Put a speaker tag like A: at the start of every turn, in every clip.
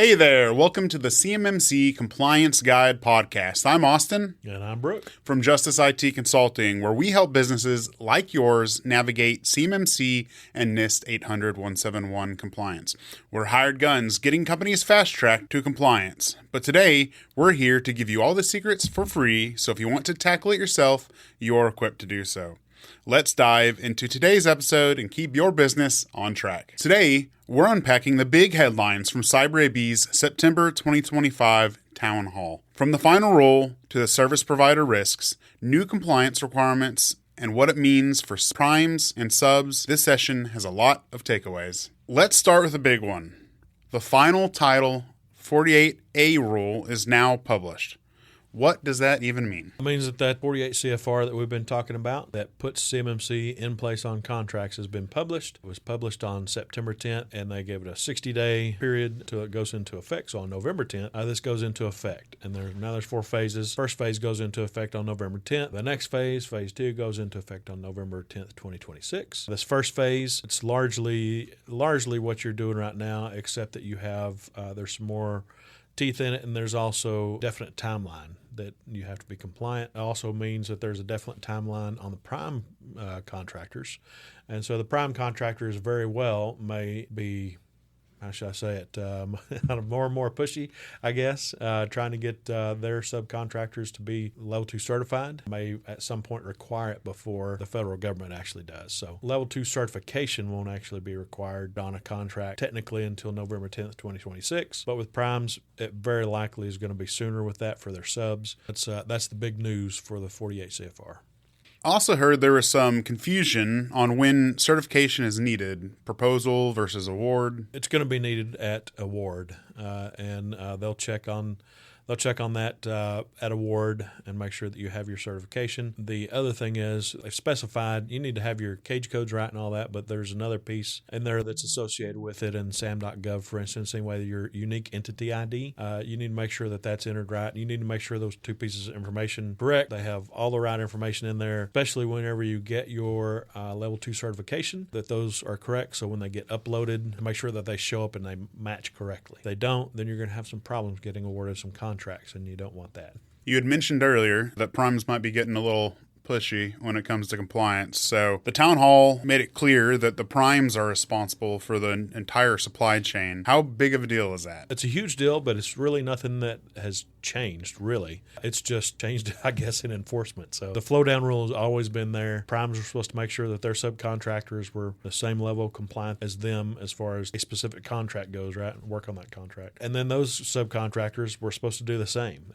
A: Hey there, welcome to the CMMC Compliance Guide Podcast. I'm Austin.
B: And I'm Brooke.
A: From Justice IT Consulting, where we help businesses like yours navigate CMMC and NIST 800-171 compliance. We're hired guns getting companies fast-tracked to compliance. But today, we're here to give you all the secrets for free, so if you want to tackle it yourself, you're equipped to do so. Let's dive into today's episode and keep your business on track. Today, we're unpacking the big headlines from CyberAB's September 2025 Town Hall. From the final rule to the service provider risks, new compliance requirements, and what it means for primes and subs, this session has a lot of takeaways. Let's start with a big one. The final Title 48A rule is now published. What does that even mean?
B: It means that 48 CFR that we've been talking about that puts CMMC in place on contracts has been published. It was published on September 10th, and they gave it a 60-day period until it goes into effect. So on November 10th, this goes into effect. And there's 4 phases. First phase goes into effect on November 10th. The next phase, phase 2, goes into effect on November 10th, 2026. This first phase, it's largely what you're doing right now, except that you have, there's some more teeth in it, and there's also a definite timeline that you have to be compliant. It also means that there's a definite timeline on the prime contractors. And so the prime contractors very well may be, how should I say it, more and more pushy, I guess, trying to get their subcontractors to be Level 2 certified. May at some point require it before the federal government actually does. So Level 2 certification won't actually be required on a contract technically until November 10th, 2026. But with primes, it very likely is going to be sooner with that for their subs. That's the big news for the 48 CFR.
A: I also heard there was some confusion on when certification is needed, proposal versus award.
B: It's going to be needed at award, and they'll check on that at award and make sure that you have your certification. The other thing is they've specified you need to have your cage codes right and all that, but there's another piece in there that's associated with it in SAM.gov, for instance, same way your unique entity ID. You need to make sure that that's entered right. You need to make sure those 2 pieces of information correct. They have all the right information in there, especially whenever you get your Level 2 certification, that those are correct. So when they get uploaded, make sure that they show up and they match correctly. If they don't, then you're going to have some problems getting awarded some contracts, and you don't want that.
A: You had mentioned earlier that primes might be getting a little pushy when it comes to compliance. So the town hall made it clear that the primes are responsible for the entire supply chain. How big of a deal is that?
B: It's a huge deal, but it's really nothing that has changed, really. It's just changed, I guess, in enforcement. So the flow down rule has always been there. Primes are supposed to make sure that their subcontractors were the same level of compliance as them as far as a specific contract goes, right? And work on that contract. And then those subcontractors were supposed to do the same.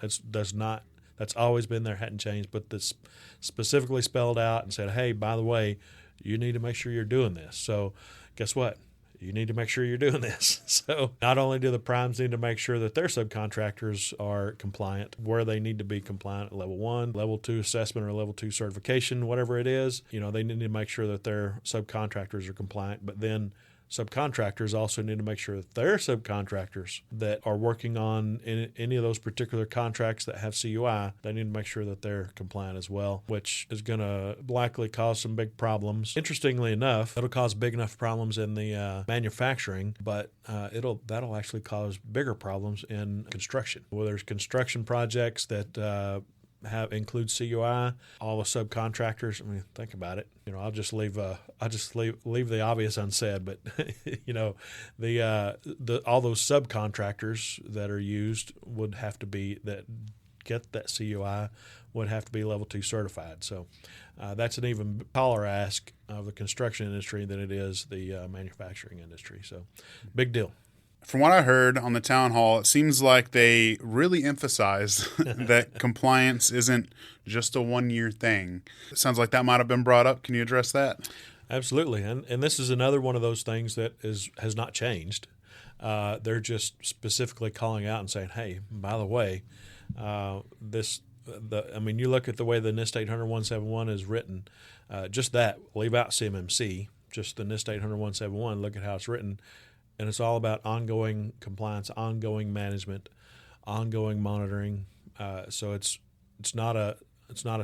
B: That's always been there, hadn't changed, but this specifically spelled out and said, hey, by the way, you need to make sure you're doing this. So guess what? You need to make sure you're doing this. So not only do the primes need to make sure that their subcontractors are compliant, where they need to be compliant at Level 1, Level 2 assessment or Level 2 certification, whatever it is, they need to make sure that their subcontractors are compliant, but then subcontractors also need to make sure that their subcontractors that are working on any of those particular contracts that have CUI, they need to make sure that they're compliant as well, which is going to likely cause some big problems. Interestingly enough, it'll cause big enough problems in the manufacturing, but that'll actually cause bigger problems in construction. Well, there's construction projects that include CUI, all the subcontractors. I mean, think about it. I'll just leave the obvious unsaid, but all those subcontractors that are used would have to be that get that CUI would have to be Level 2 certified. So that's an even taller ask of the construction industry than it is the manufacturing industry. So big deal.
A: From what I heard on the town hall, it seems like they really emphasize that compliance isn't just a one-year thing. It sounds like that might have been brought up. Can you address that?
B: Absolutely. And this is another one of those things that has not changed. They're just specifically calling out and saying, hey, by the way, you look at the way the NIST 800-171 is written, just that, leave out CMMC, just the NIST 800-171, look at how it's written. And it's all about ongoing compliance, ongoing management, ongoing monitoring. So it's not a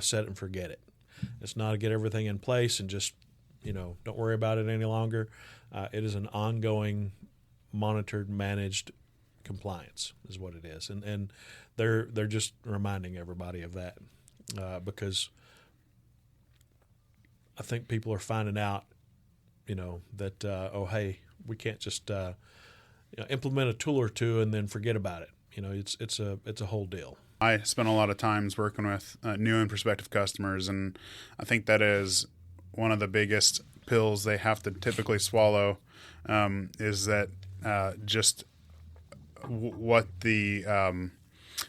B: set and forget it. It's not to get everything in place and just don't worry about it any longer. It is an ongoing, monitored, managed compliance is what it is, and they're just reminding everybody of that because I think people are finding out, that hey, we can't just implement a tool or two and then forget about it. It's a whole deal.
A: I spent a lot of times working with new and prospective customers, and I think that is one of the biggest pills they have to typically swallow, is that just what the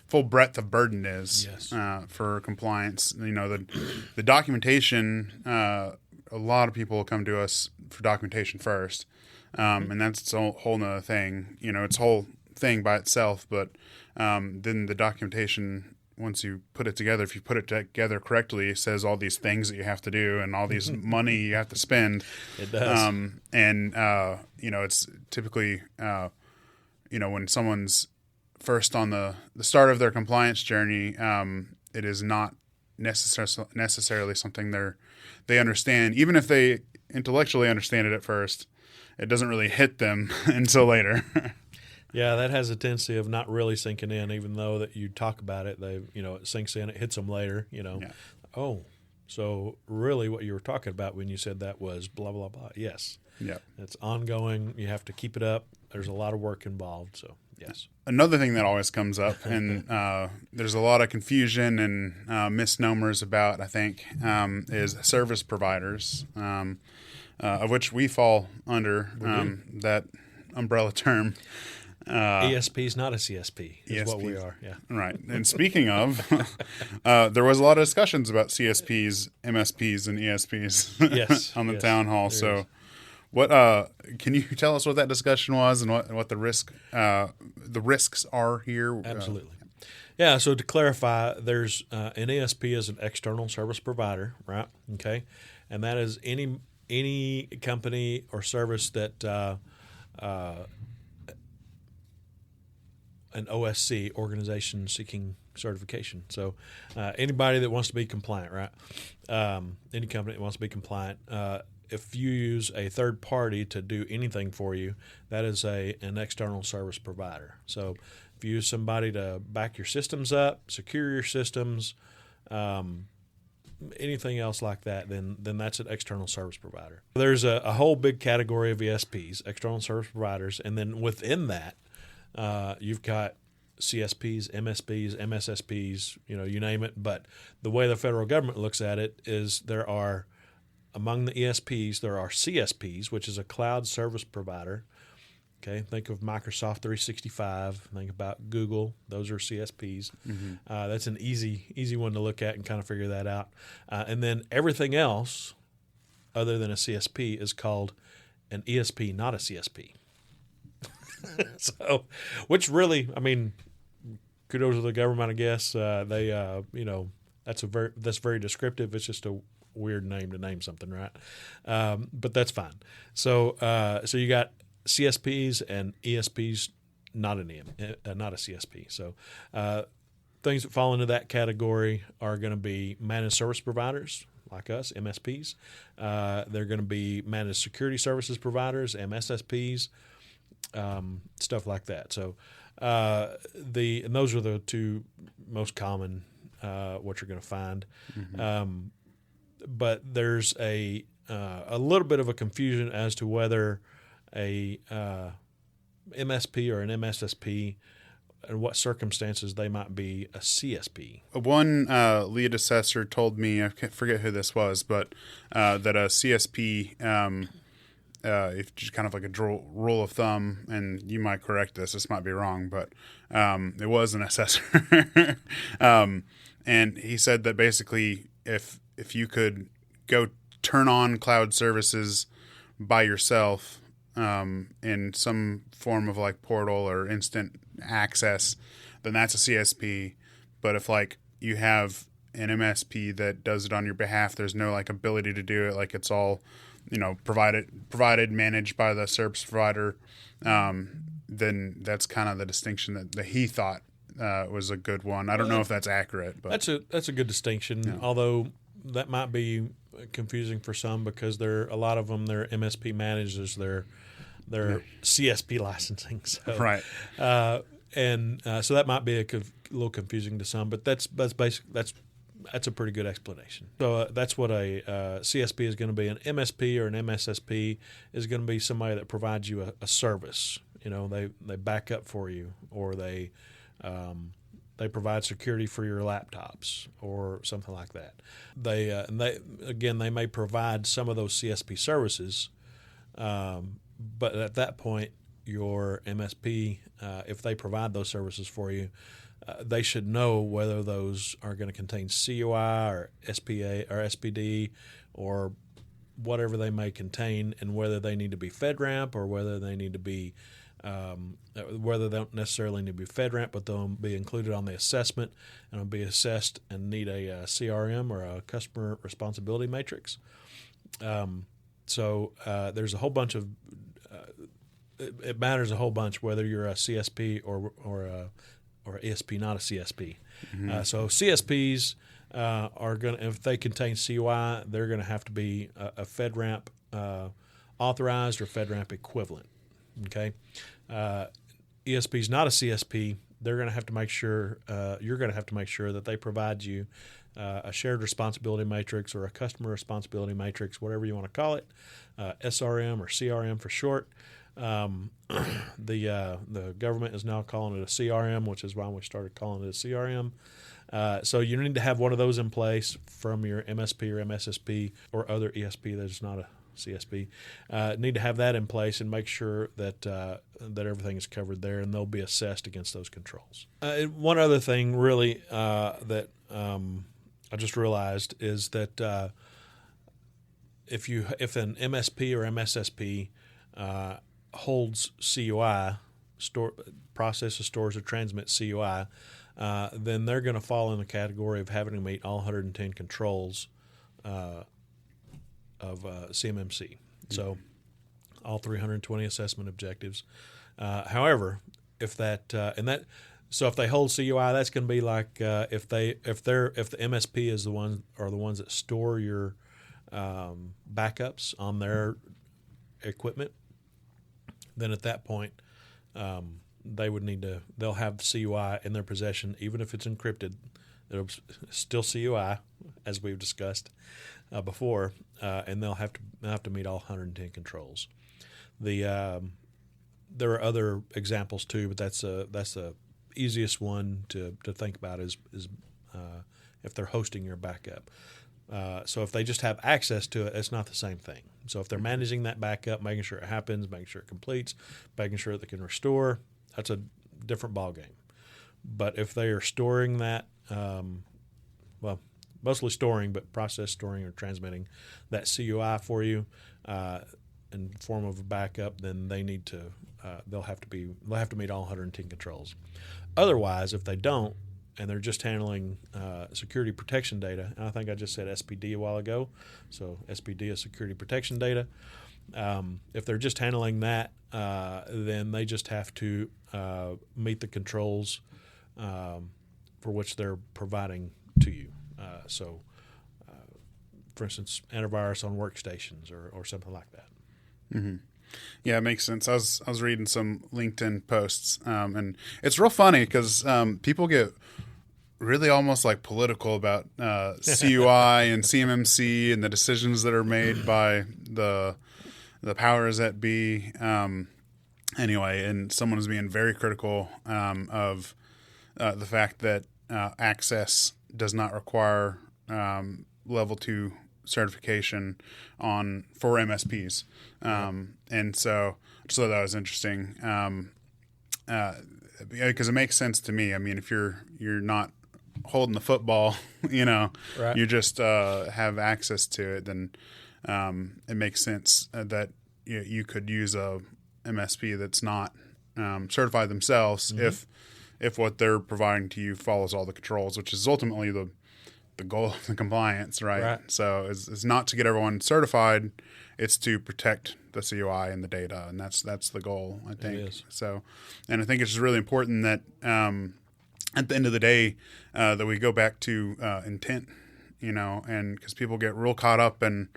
A: full breadth of burden is.
B: Yes.
A: For compliance. The documentation, a lot of people come to us for documentation first, and that's a whole nother thing. It's a whole thing by itself, but then the documentation, once you put it together, if you put it together correctly, it says all these things that you have to do and all these money you have to spend.
B: It does.
A: It's typically, when someone's first on the start of their compliance journey, it is not necessarily something they understand. Even if they intellectually understand it at first, it doesn't really hit them until later.
B: Yeah, that has a tendency of not really sinking in, even though that you talk about it. It sinks in, it hits them later.
A: Yeah.
B: Oh, so really, what you were talking about when you said that was blah blah blah. Yes.
A: Yeah.
B: It's ongoing. You have to keep it up. There's a lot of work involved. So yes.
A: Another thing that always comes up, and there's a lot of confusion and misnomers about, I think, is service providers, of which we fall under that umbrella term.
B: ESP is not a CSP is
A: ESPs.
B: what we are. Yeah.
A: Right. And speaking of, there was a lot of discussions about CSPs, MSPs, and ESPs
B: Yes.
A: on the
B: Yes,
A: town hall.
B: there
A: So
B: is.
A: what can you tell us what that discussion was and what the risks are here?
B: Absolutely. Yeah, so to clarify, there's an ESP is an external service provider, right? Okay. And that is any company or service that an OSC, organization seeking certification. So anybody that wants to be compliant, right? Any company that wants to be compliant, if you use a third party to do anything for you, that is an external service provider. So if you use somebody to back your systems up, secure your systems, anything else like that, then that's an external service provider. There's a whole big category of ESPs, external service providers, and then within that, you've got CSPs, MSPs, MSSPs, you name it. But the way the federal government looks at it is there are, among the ESPs, there are CSPs, which is a cloud service provider. Okay, think of Microsoft 365. Think about Google. Those are CSPs. Mm-hmm. That's an easy one to look at and kind of figure that out. And then everything else other than a CSP is called an ESP, not a CSP. So, which really, kudos to the government, I guess. They, that's very descriptive. It's just a weird name to name something, right? But that's fine. So you got CSPs and ESPs, not a CSP. So, things that fall into that category are going to be managed service providers like us, MSPs. They're going to be managed security services providers, MSSPs. Stuff like that. So and those are the two most common what you're going to find. Mm-hmm. But there's a little bit of a confusion as to whether a MSP or an MSSP and what circumstances they might be a CSP.
A: One lead assessor told me, I forget who this was, but that a CSP if just kind of like a rule of thumb, and you might correct this might be wrong, but it was an assessor. And he said that basically if you could go turn on cloud services by yourself in some form of like portal or instant access, then that's a CSP. But if like you have an MSP that does it on your behalf, there's no like ability to do it, like it's all provided, managed by the service provider, then that's kind of the distinction that he thought was a good one. I don't know if that's accurate, but
B: that's a good distinction. Yeah. Although that might be confusing for some because a lot of them they're MSP managed as their CSP licensing. So,
A: right.
B: And so that might be a little confusing to some, but that's basic. That's a pretty good explanation. So that's what a CSP is going to be. An MSP or an MSSP is going to be somebody that provides you a service. They back up for you, or they provide security for your laptops or something like that. They may provide some of those CSP services, but at that point, your MSP, if they provide those services for you, they should know whether those are going to contain CUI or SPA or SPD or whatever they may contain, and whether they need to be FedRAMP or whether they need to be whether they don't necessarily need to be FedRAMP, but they'll be included on the assessment and will be assessed and need a CRM or a customer responsibility matrix. So there's a whole bunch of it matters a whole bunch whether you're a CSP or ESP, not a CSP.
A: Mm-hmm.
B: So CSPs are going to, if they contain CUI, they're going to have to be a FedRAMP authorized or FedRAMP equivalent. Okay, ESP's not a CSP. They're going to have to make sure you're going to have to make sure that they provide you a shared responsibility matrix or a customer responsibility matrix, whatever you want to call it, SRM or CRM for short. The government is now calling it a CRM, which is why we started calling it a CRM. So you need to have one of those in place from your MSP or MSSP or other ESP that is not a CSP. Need to have that in place and make sure that that everything is covered there, and they'll be assessed against those controls. One other thing, really, that I just realized is that if an MSP or MSSP holds CUI, processes, stores, or transmits CUI, then they're going to fall in the category of having to meet all 110 controls of CMMC. So all 320 assessment objectives. However, if if they hold CUI, that's going to be like if the MSP is the ones that store your backups on their equipment, then at that point they'll have CUI in their possession, even if it's encrypted. It'll still CUI, as we've discussed before, and they'll have to meet all 110 controls. There are other examples too, but that's the easiest one to think about is if they're hosting your backup. So if they just have access to it, it's not the same thing. So if they're managing that backup, making sure it happens, making sure it completes, making sure they can restore, that's a different ballgame. But if they are storing that, mostly storing, but process storing or transmitting that CUI for you in form of a backup, then they'll have to meet all 110 controls. Otherwise, if they don't, and they're just handling security protection data, and I think I just said SPD a while ago, so SPD is security protection data. If they're just handling that, then they just have to meet the controls for which they're providing to you. For instance, antivirus on workstations or something like that.
A: Mm-hmm. Yeah, it makes sense. I was reading some LinkedIn posts, and it's real funny because people get really almost like political about CUI and CMMC and the decisions that are made by the powers that be. Anyway, and someone is being very critical of the fact that access does not require level 2 certification for MSPs. And so I just thought that was interesting because it makes sense to me. I mean, if you're not holding the football,
B: Right.
A: you just have access to it, then it makes sense that you could use a MSP that's not certified themselves if what they're providing to you follows all the controls, which is ultimately the goal of the compliance, right? So it's not to get everyone certified, it's to protect the CUI and the data, and that's the goal, I think.
B: It is.
A: So, and I think it's just really important that at the end of the day that we go back to intent, and because people get real caught up in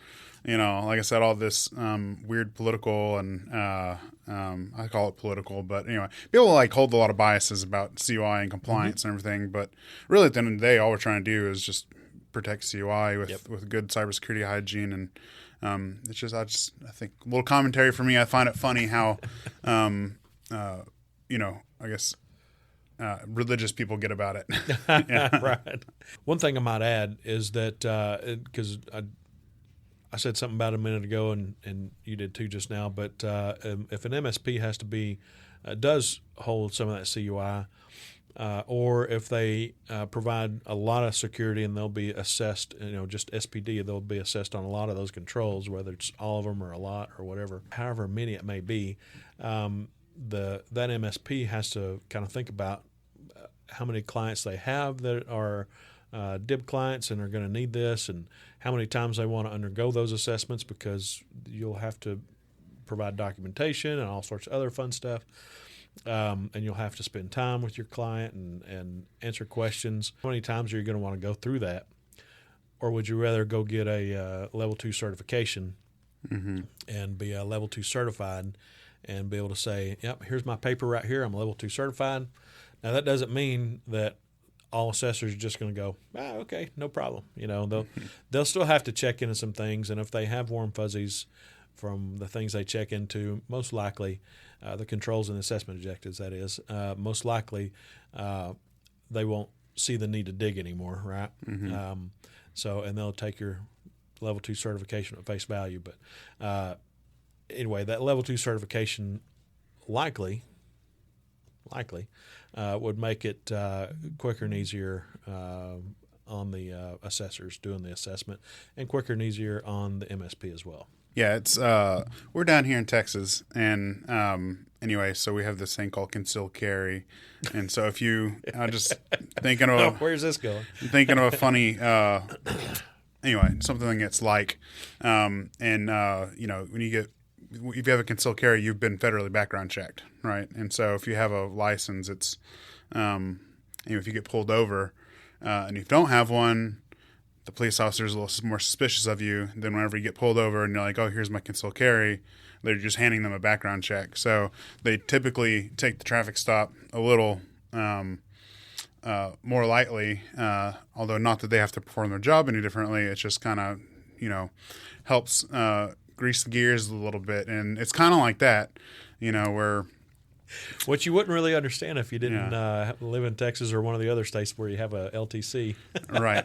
A: like I said, all this weird political and I call it political, but anyway, people like hold a lot of biases about CUI and compliance and everything. But really, at the end of the day, all we're trying to do is just protect CUI with good cybersecurity hygiene, and it's just I think a little commentary for me. I find it funny how I guess religious people get about it. Yeah.
B: Right. One thing I might add is that because I said something about it a minute ago, and you did too just now. But if an MSP has to be does hold some of that CUI, or if they provide a lot of security and they'll be assessed, just SPD, they'll be assessed on a lot of those controls, whether it's all of them or a lot or whatever, however many it may be. That MSP has to kind of think about how many clients they have that are DIB clients and are going to need this, and how many times they want to undergo those assessments, because you'll have to provide documentation and all sorts of other fun stuff. And you'll have to spend time with your client and answer questions. How many times are you going to want to go through that? Or would you rather go get a level 2 certification and be a level 2 certified and be able to say, yep, here's my paper right here. I'm level 2 certified. Now, that doesn't mean that all assessors are just going to go, okay, no problem. They'll still have to check into some things. And if they have warm fuzzies from the things they check into, most likely the controls and assessment objectives, that is, most likely they won't see the need to dig anymore, right? And they'll take your level 2 certification at face value. But anyway, that level 2 certification likely would make it quicker and easier on the assessors doing the assessment, and quicker and easier on the MSP as well.
A: Yeah, it's we're down here in Texas, and anyway, so we have this thing called concealed carry, and so if you, I'm just thinking of
B: where's this going?
A: Thinking of a funny, anyway, something that's like, when if you have a concealed carry, you've been federally background checked, right? And so if you have a license, it's, if you get pulled over, and if you don't have one, the police officer is a little more suspicious of you than whenever you get pulled over and you're like, oh, here's my concealed carry. They're just handing them a background check. So they typically take the traffic stop a little more lightly, although not that they have to perform their job any differently. It's just kind of, helps grease the gears a little bit. And it's kind of like that, where...
B: Which you wouldn't really understand if you didn't live in Texas or one of the other states where you have a LTC.
A: Right.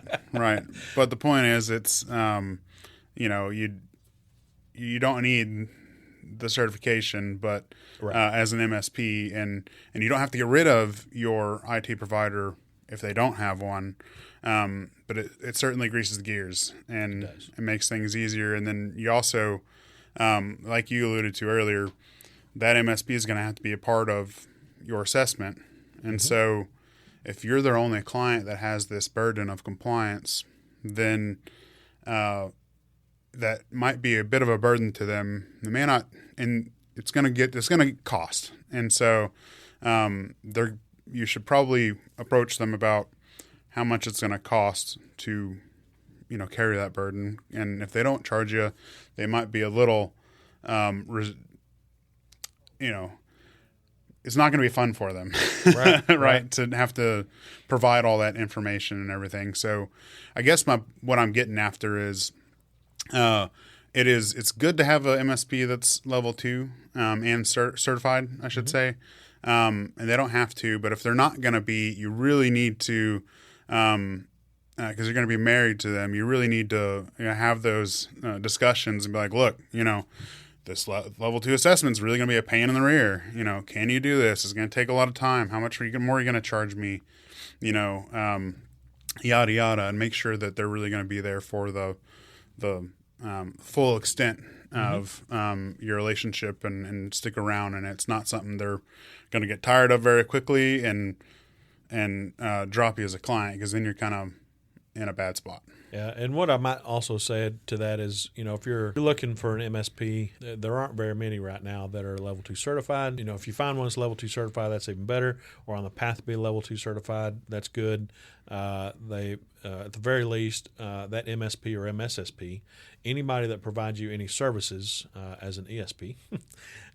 A: But the point is, it's you don't need the certification, but as an MSP, and you don't have to get rid of your IT provider if they don't have one. But it certainly greases the gears, and it makes things easier. And then you also, like you alluded to earlier, that MSP is going to have to be a part of your assessment. And so if you're their only client that has this burden of compliance, then that might be a bit of a burden to them. They may not, and it's going to cost. And so you should probably approach them about how much it's going to cost to, carry that burden. And if they don't charge you, they might be a little, it's not going to be fun for them, right? To have to provide all that information and everything. So I guess what I'm getting after is, it's good to have a MSP that's level 2 and certified, I should say. And they don't have to, but if they're not going to be, you really need to, because you're going to be married to them, you really need to have those discussions and be like, look, this level 2 assessment is really going to be a pain in the rear. Can you do this? It's going to take a lot of time. How much more are you going to charge me? Yada yada, and make sure that they're really going to be there for the full extent of your relationship and stick around. And it's not something they're going to get tired of very quickly and drop you as a client, because then you're kind of in a bad spot.
B: Yeah, and what I might also say to that is, if you're looking for an MSP, there aren't very many right now that are level 2 certified. If you find one that's level 2 certified, that's even better, or on the path to be level 2 certified, that's good. at the very least, that MSP or MSSP, anybody that provides you any services as an ESP,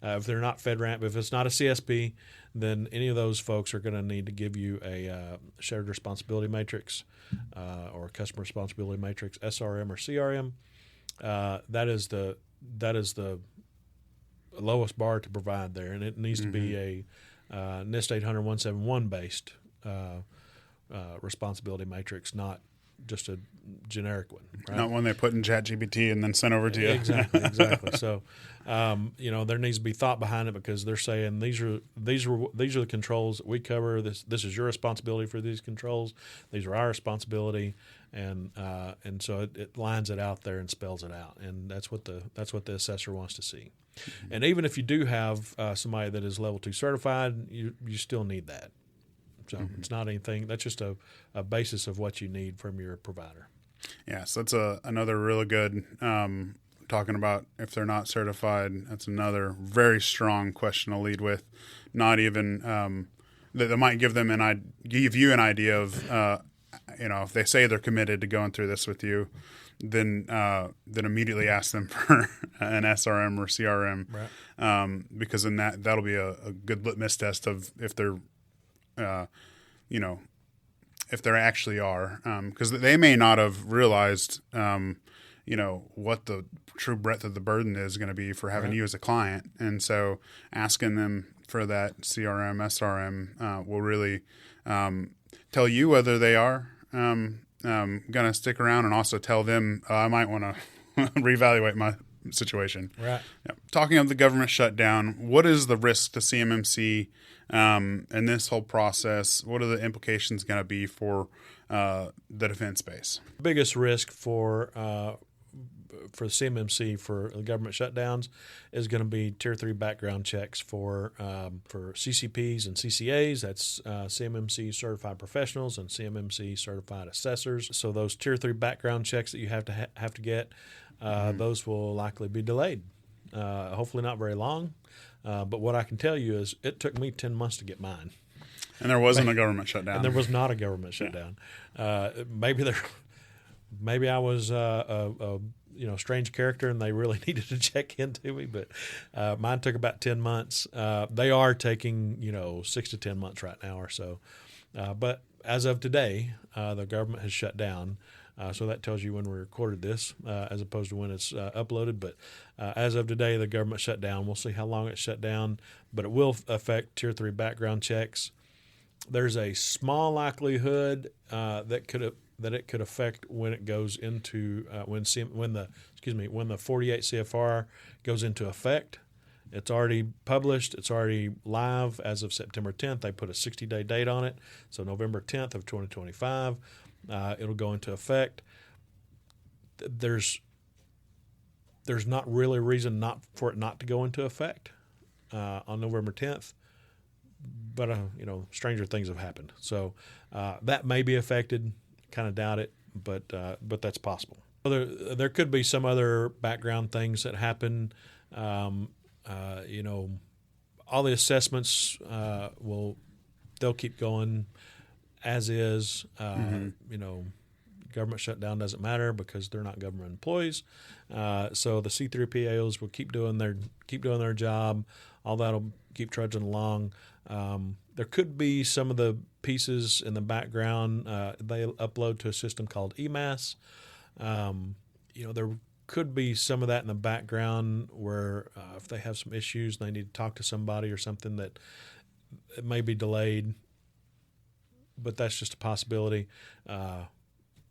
B: if they're not FedRAMP, if it's not a CSP, then any of those folks are going to need to give you a shared responsibility matrix or a customer responsibility matrix, SRM or CRM. That is the lowest bar to provide there, and it needs to be a NIST 800-171 based responsibility matrix, not just a generic one. Right?
A: Not one they put in ChatGPT and then sent over to you.
B: Exactly. So, there needs to be thought behind it, because they're saying these are the controls that we cover. This is your responsibility for these controls. These are our responsibility, and so it lines it out there and spells it out, and that's what the assessor wants to see. Mm-hmm. And even if you do have somebody that is level 2 certified, you still need that. So it's not anything. That's just a basis of what you need from your provider.
A: Yeah, so that's another really good talking about if they're not certified. That's another very strong question to lead with. Not even that might give you an idea of if they say they're committed to going through this with you, then immediately ask them for an SRM or CRM,
B: right.
A: Because then that'll be a good litmus test of if they're if there actually are, because they may not have realized, what the true breadth of the burden is going to be for having you as a client. And so asking them for that CRM, SRM will really tell you whether they are going to stick around, and also tell them I might want to reevaluate my situation.
B: Right.
A: Yeah. Talking of the government shutdown, what is the risk to CMMC in this whole process? What are the implications going to be for the defense space?
B: The biggest risk for CMMC for the government shutdowns is going to be Tier 3 background checks for CCPs and CCAs. That's CMMC certified professionals and CMMC certified assessors. So those Tier 3 background checks that you have to get, those will likely be delayed. Hopefully not very long. But what I can tell you is it took me 10 months to get mine.
A: And there wasn't a government shutdown.
B: And there was not a government shutdown. Maybe I was a strange character and they really needed to check into me, but mine took about 10 months. They are taking 6 to 10 months right now or so. But as of today, the government has shut down. So that tells you when we recorded this, as opposed to when it's uploaded. But as of today, the government shut down. We'll see how long it's shut down, but it will affect Tier 3 background checks. There's a small likelihood that it could affect when it goes into when the 48 CFR goes into effect. It's already published. It's already live as of September 10th. They put a 60-day date on it, so November 10th of 2025. It'll go into effect. There's not really a reason for it not to go into effect on November 10th, but stranger things have happened. So that may be affected. Kind of doubt it, but that's possible. There could be some other background things that happen. All the assessments they'll keep going as is. Government shutdown doesn't matter because they're not government employees. So the C3PAOs will keep doing their job. All that'll keep trudging along. There could be some of the pieces in the background they upload to a system called EMAS. There could be some of that in the background where if they have some issues and they need to talk to somebody or something, that it may be delayed. But that's just a possibility.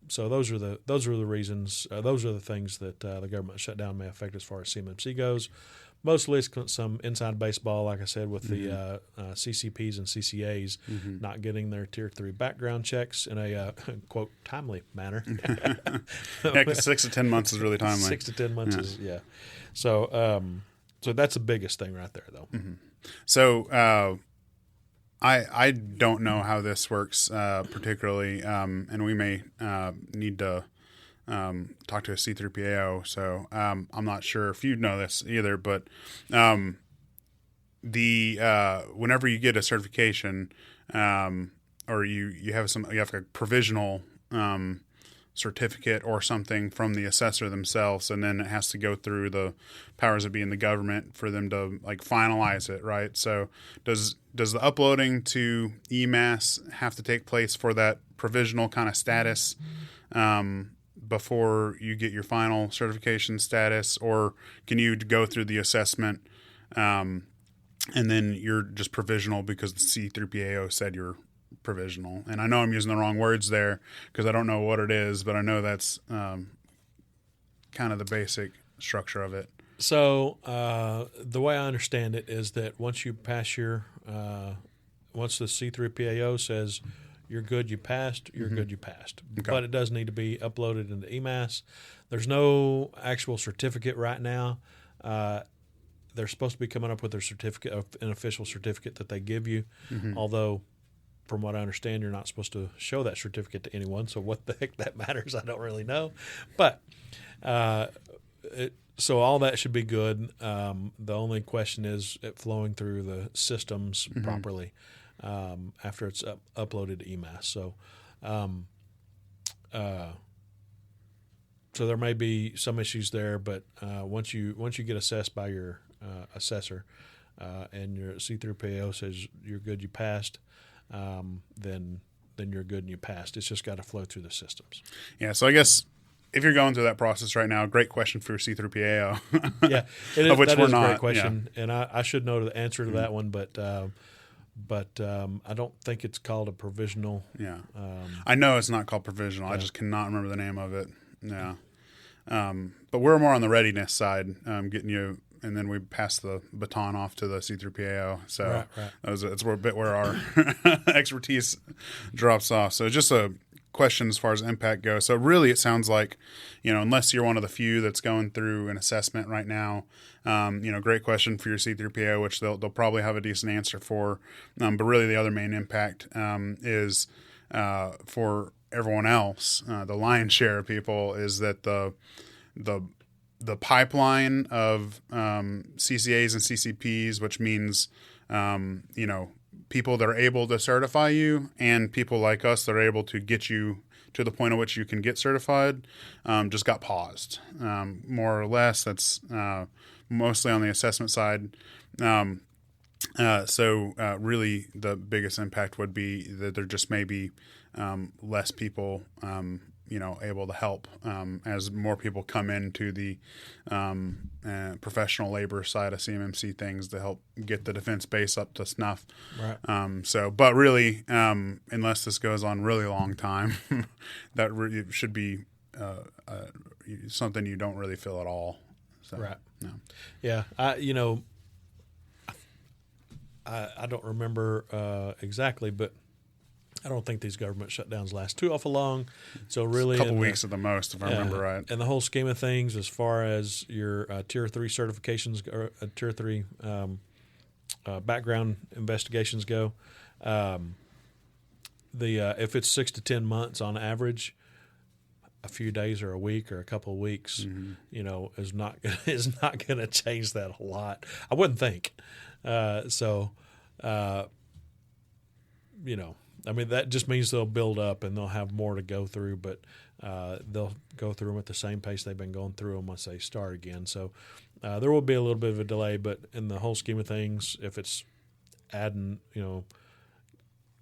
B: So those are the reasons. Those are the things that the government shutdown may affect as far as CMMC goes. Mostly it's some inside baseball, like I said, with the CCPs and CCAs not getting their Tier 3 background checks in a, quote, timely manner.
A: Because 6 to 10 months is really timely.
B: 6 to 10 months is, yeah. So that's the biggest thing right there, though.
A: Mm-hmm. So I don't know how this works particularly, and we may need to talk to a C3PAO. So I'm not sure if you know this either, but whenever you get a certification or you have a provisional certificate or something from the assessor themselves, and then it has to go through the powers that be in the government for them to like finalize it, right? So does the uploading to EMAS have to take place for that provisional kind of status before you get your final certification status, or can you go through the assessment and then you're just provisional because the C3PAO said you're provisional? And I know I'm using the wrong words there because I don't know what it is, but I know that's kind of the basic structure of it.
B: So the way I understand it is that once you pass your, once the C3PAO says you're good, you passed, you're good, you passed. Okay. But it does need to be uploaded into EMAS. There's no actual certificate right now. They're supposed to be coming up with their certificate, an official certificate that they give you, although from what I understand, you're not supposed to show that certificate to anyone. So what the heck that matters, I don't really know. But so all that should be good. The only question is it flowing through the systems properly after it's uploaded to EMAS. So so there may be some issues there, but once you get assessed by your assessor and your C3PAO says you're good, you passed, then you're good and you passed. It's just got to flow through the systems.
A: Yeah, so I guess if you're going through that process right now, great question for C3PAO.
B: Yeah, it is,
A: of which
B: that
A: we're
B: is
A: not.
B: A great question, and I should know the answer to that one, but I don't think it's called a provisional.
A: Yeah, I know it's not called provisional. Yeah. I just cannot remember the name of it. Yeah, but we're more on the readiness side, getting you. And then we pass the baton off to the C3PAO. So
B: right.
A: That's a bit where our expertise drops off. So just a question as far as impact goes. So really it sounds like, unless you're one of the few that's going through an assessment right now, great question for your C3PAO, which they'll probably have a decent answer for. But really the other main impact is for everyone else, the lion's share of people, is that the pipeline of CCAs and CCPs, which means, people that are able to certify you and people like us that are able to get you to the point at which you can get certified, just got paused. More or less, that's mostly on the assessment side. So really the biggest impact would be that there just may be less people able to help as more people come into the professional labor side of CMMC things to help get the defense base up to snuff.
B: Right.
A: But really, unless this goes on really long time, that really should be something you don't really feel at all. So,
B: right.
A: No.
B: Yeah. I don't remember exactly, but I don't think these government shutdowns last too awful long. So really,
A: a couple weeks at the most, if I remember right.
B: And the whole scheme of things, as far as your Tier 3 certifications or Tier 3 background investigations go, if it's 6 to 10 months on average, a few days or a week or a couple of weeks, is not going to change that a lot. I wouldn't think. I mean, that just means they'll build up and they'll have more to go through, but they'll go through them at the same pace they've been going through them once they start again. So there will be a little bit of a delay, but in the whole scheme of things, if it's adding, a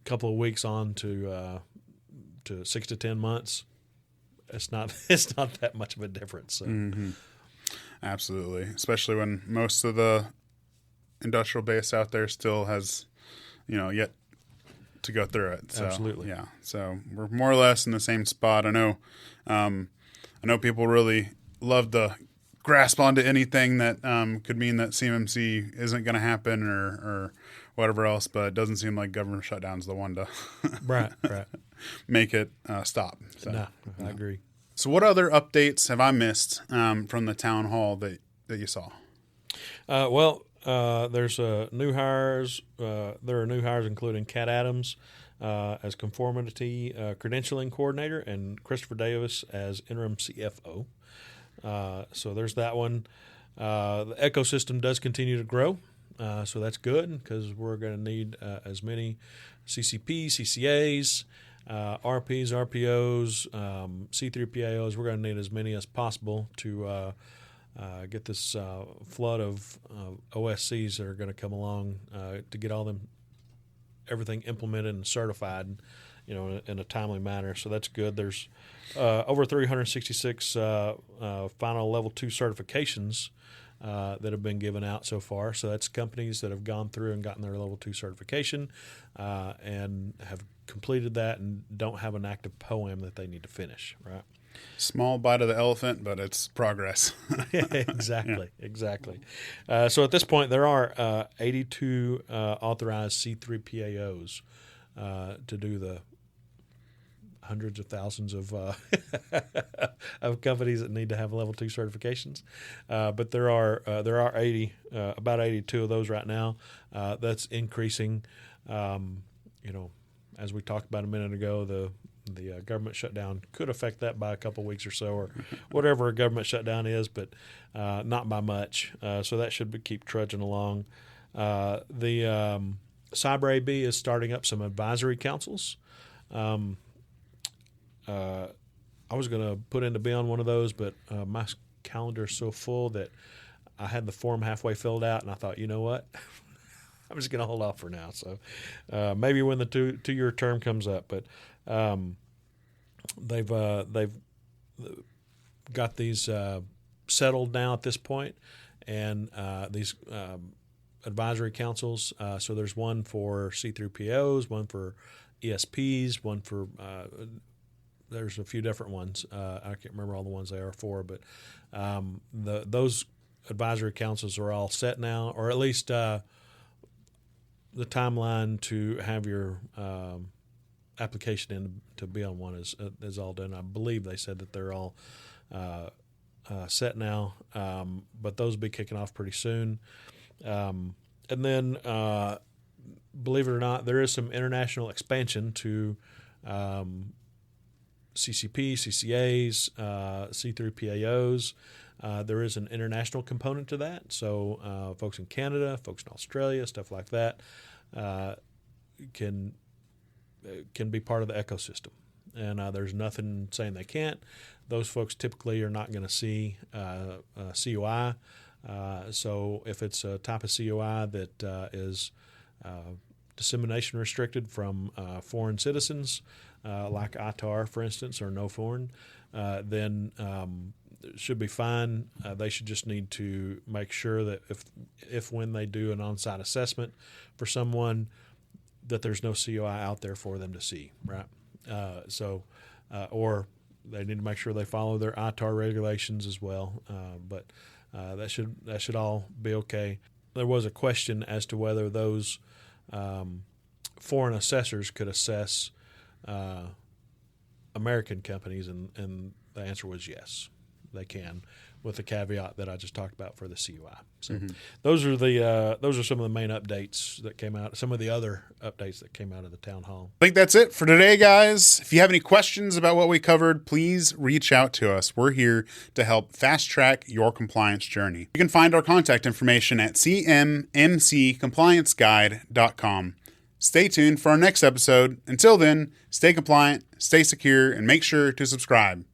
B: couple of weeks on to 6 to 10 months, it's not that much of a difference. So.
A: Absolutely, especially when most of the industrial base out there still has, yet to go through it. So,
B: absolutely.
A: Yeah. So we're more or less in the same spot. I know people really love to grasp onto anything that could mean that CMMC isn't going to happen or whatever else, but it doesn't seem like government shutdown's the one to
B: right.
A: make it stop. So,
B: no, I agree.
A: So what other updates have I missed from the town hall that you saw?
B: There's new hires. There are new hires, including Kat Adams as conformity credentialing coordinator and Christopher Davis as interim CFO. So there's that one. The ecosystem does continue to grow, so that's good because we're going to need as many CCPs, CCAs, RPs, RPOs, C3PAOs. We're going to need as many as possible to get this flood of OSCs that are going to come along to get everything implemented and certified, in a timely manner. So that's good. There's over 366 final level 2 certifications that have been given out so far. So that's companies that have gone through and gotten their level 2 certification and have completed that and don't have an active POAM that they need to finish, right?
A: Small bite of the elephant, but it's progress.
B: Exactly. So at this point, there are 82 authorized C3PAOs to do the hundreds of thousands of of companies that need to have level 2 certifications, but there are about 82 of those right now. That's increasing. As we talked about a minute ago, the government shutdown could affect that by a couple weeks or so, or whatever a government shutdown is, but not by much. So that should keep trudging along. The Cyber AB is starting up some advisory councils. I was going to put in to be on one of those, but my calendar is so full that I had the form halfway filled out, and I thought, you know what? I'm just going to hold off for now. So maybe when the two-year term comes up, but they've got these settled now at this point, and these advisory councils. So there's one for C3POs, one for ESPs, one for there's a few different ones. I can't remember all the ones they are for, but those advisory councils are all set now, or at least the timeline to have your application in to be on one is all done. I believe they said that they're all set now, but those will be kicking off pretty soon. And then, believe it or not, there is some international expansion to CCP, CCAs, C3PAOs. There is an international component to that. So folks in Canada, folks in Australia, stuff like that can be part of the ecosystem. And there's nothing saying they can't. Those folks typically are not going to see COI. So if it's a type of COI that is dissemination restricted from foreign citizens, like ITAR, for instance, or no foreign, then it should be fine. They should just need to make sure that if when they do an on-site assessment for someone, that there's no COI out there for them to see, right? Or they need to make sure they follow their ITAR regulations as well. But that should all be okay. There was a question as to whether those foreign assessors could assess American companies, and the answer was yes, they can, with the caveat that I just talked about for the COI. So those are some of the main updates that came out. Some of the other updates that came out of the town hall.
A: I think that's it for today, guys. If you have any questions about what we covered, please reach out to us. We're here to help fast track your compliance journey. You can find our contact information at CMMC Stay tuned for our next episode. Until then, stay compliant, stay secure, and make sure to subscribe.